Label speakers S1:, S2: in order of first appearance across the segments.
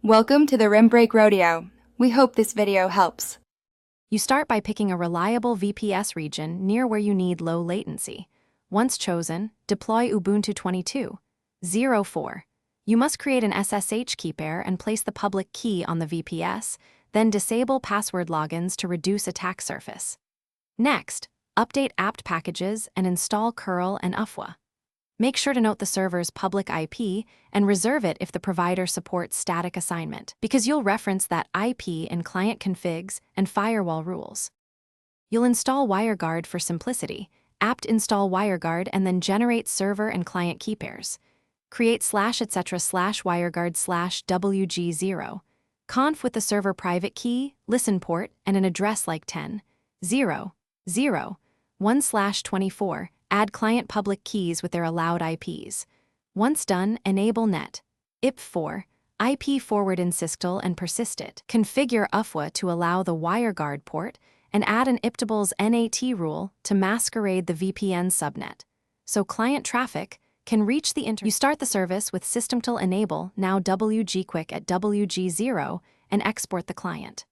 S1: Welcome to the Rim Break Rodeo. We hope this video helps.
S2: You start by picking a reliable VPS region near where you need low latency. Once chosen, deploy Ubuntu 22.04. You must create an SSH key pair and place the public key on the VPS, then disable password logins to reduce attack surface. Next, update apt packages and install curl and UFWA. Make sure to note the server's public IP and reserve it if the provider supports static assignment, because you'll reference that IP in client configs and firewall rules. You'll install WireGuard for simplicity, apt install WireGuard and then generate server and client key pairs. Create /etc/WireGuard/WG0. Conf with the server private key, listen port, and an address like 10.0.0.1/24. Add client public keys with their allowed IPs. Once done, enable net. IP4, IP forward in systel and persist it. Configure UFWA to allow the WireGuard port and add an IPtables NAT rule to masquerade the VPN subnet, so client traffic can reach the internet. You start the service with systemtil enable now WGQuick at WG0 and export the client.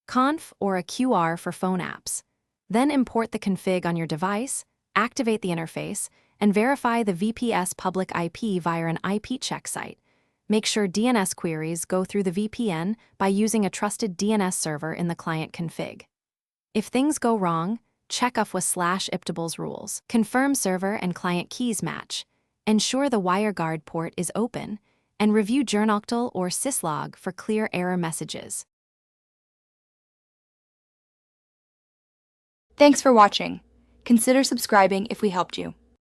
S2: Conf or a QR for phone apps. Then import the config on your device, activate the interface, and verify the VPS public IP via an IP check site. Make sure DNS queries go through the VPN by using a trusted DNS server in the client config. If things go wrong, check UFWA/IPtables rules. Confirm server and client keys match. Ensure the WireGuard port is open, and review journoctl or syslog for clear error messages.
S1: Thanks for watching. Consider subscribing if we helped you.